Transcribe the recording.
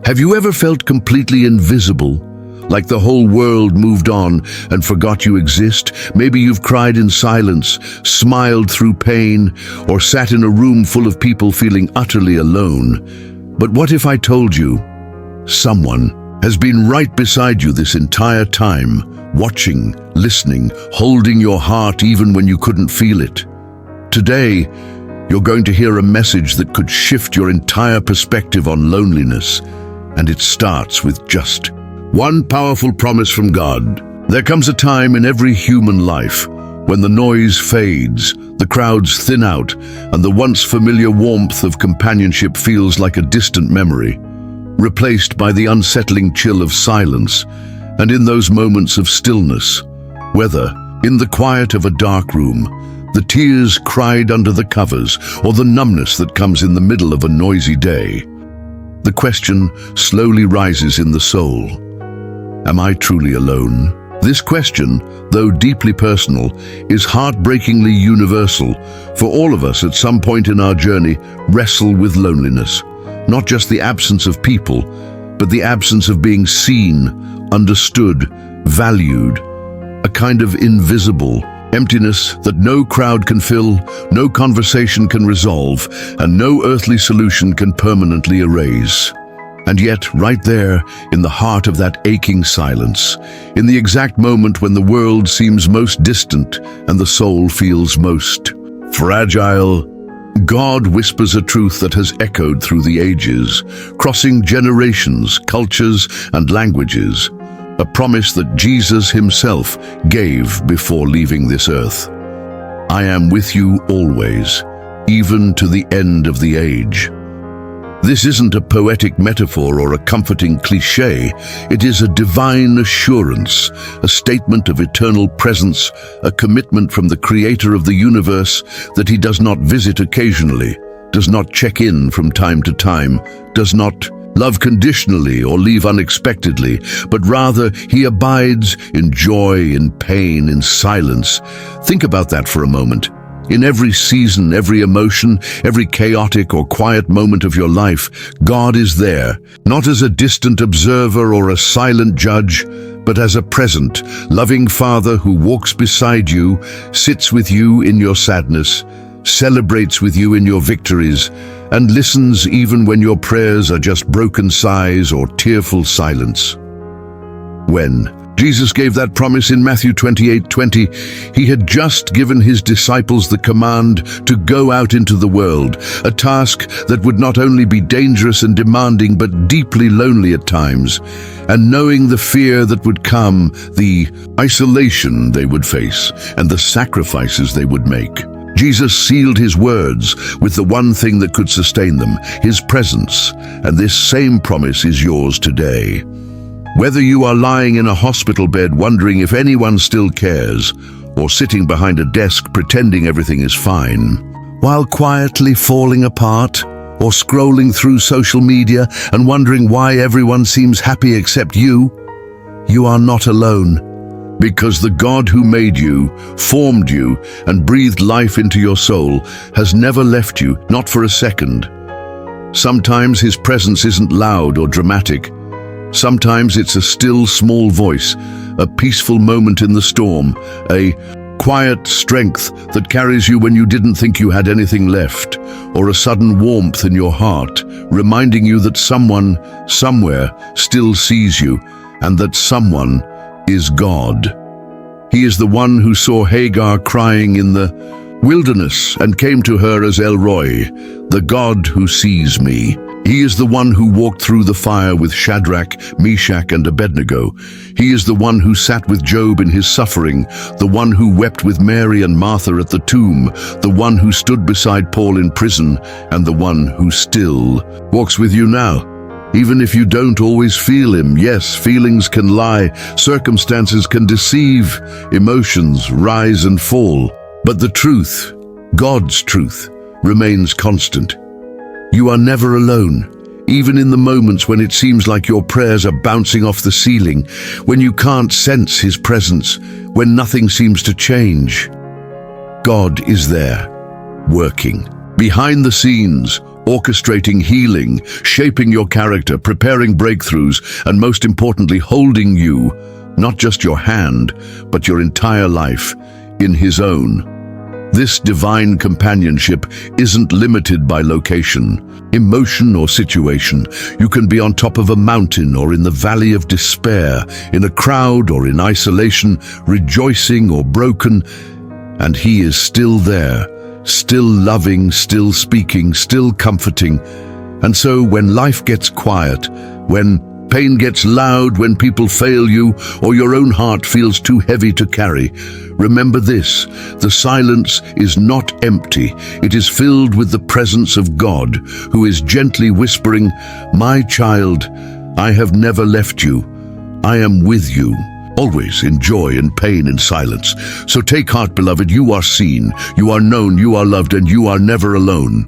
Have you ever felt completely invisible? Like the whole world moved on and forgot you exist? Maybe you've cried in silence, smiled through pain, or sat in a room full of people feeling utterly alone. But what if I told you someone has been right beside you this entire time, watching, listening, holding your heart even when you couldn't feel it? Today, you're going to hear a message that could shift your entire perspective on loneliness, and it starts with just one powerful promise from God. There comes a time in every human life when the noise fades, the crowds thin out, and the once familiar warmth of companionship feels like a distant memory, replaced by the unsettling chill of silence. And in those moments of stillness, whether in the quiet of a dark room, the tears cried under the covers, or the numbness that comes in the middle of a noisy day, the question slowly rises in the soul: am I truly alone? This question, though deeply personal, is heartbreakingly universal. For all of us at some point in our journey wrestle with loneliness. Not just the absence of people, but the absence of being seen, understood, valued. A kind of invisible emptiness that no crowd can fill, no conversation can resolve, and no earthly solution can permanently erase. And yet, right there, in the heart of that aching silence, in the exact moment when the world seems most distant and the soul feels most fragile, God whispers a truth that has echoed through the ages, crossing generations, cultures, and languages. A promise that Jesus himself gave before leaving this earth. I am with you always, even to the end of the age. This isn't a poetic metaphor or a comforting cliché. It is a divine assurance, a statement of eternal presence, a commitment from the Creator of the universe that he does not visit occasionally, does not check in from time to time, does not love conditionally or leave unexpectedly, but rather he abides in joy, in pain, in silence. Think about that for a moment. In every season, every emotion, every chaotic or quiet moment of your life, God is there, not as a distant observer or a silent judge, but as a present, loving Father who walks beside you, sits with you in your sadness, celebrates with you in your victories, and listens even when your prayers are just broken sighs or tearful silence. When Jesus gave that promise in Matthew 28:20, he had just given his disciples the command to go out into the world, a task that would not only be dangerous and demanding, but deeply lonely at times. And knowing the fear that would come, the isolation they would face, and the sacrifices they would make, Jesus sealed his words with the one thing that could sustain them, his presence. And this same promise is yours today. Whether you are lying in a hospital bed wondering if anyone still cares, or sitting behind a desk pretending everything is fine, while quietly falling apart, or scrolling through social media and wondering why everyone seems happy except you, you are not alone. Because the God who made you, formed you, and breathed life into your soul has never left you, not for a second. Sometimes his presence isn't loud or dramatic. Sometimes it's a still, small voice, a peaceful moment in the storm, a quiet strength that carries you when you didn't think you had anything left, or a sudden warmth in your heart, reminding you that someone, somewhere, still sees you, and that someone is God. He is the one who saw Hagar crying in the wilderness and came to her as El Roi, the God who sees me. He is the one who walked through the fire with Shadrach, Meshach, and Abednego. He is the one who sat with Job in his suffering, the one who wept with Mary and Martha at the tomb, the one who stood beside Paul in prison, and the one who still walks with you now. Even if you don't always feel him, yes, feelings can lie, circumstances can deceive, emotions rise and fall. But the truth, God's truth, remains constant. You are never alone, even in the moments when it seems like your prayers are bouncing off the ceiling, when you can't sense his presence, when nothing seems to change. God is there, working, behind the scenes, orchestrating healing, shaping your character, preparing breakthroughs, and most importantly, holding you, not just your hand, but your entire life, in His own. This divine companionship isn't limited by location, emotion, or situation. You can be on top of a mountain or in the valley of despair, in a crowd or in isolation, rejoicing or broken, and He is still there, still loving, still speaking, still comforting. And so when life gets quiet, when pain gets loud, when people fail you, or your own heart feels too heavy to carry, remember this: the silence is not empty. It is filled with the presence of God, who is gently whispering, "My child, I have never left you. I am with you, always, in joy and pain and silence." So take heart, beloved. You are seen, you are known, you are loved, and you are never alone.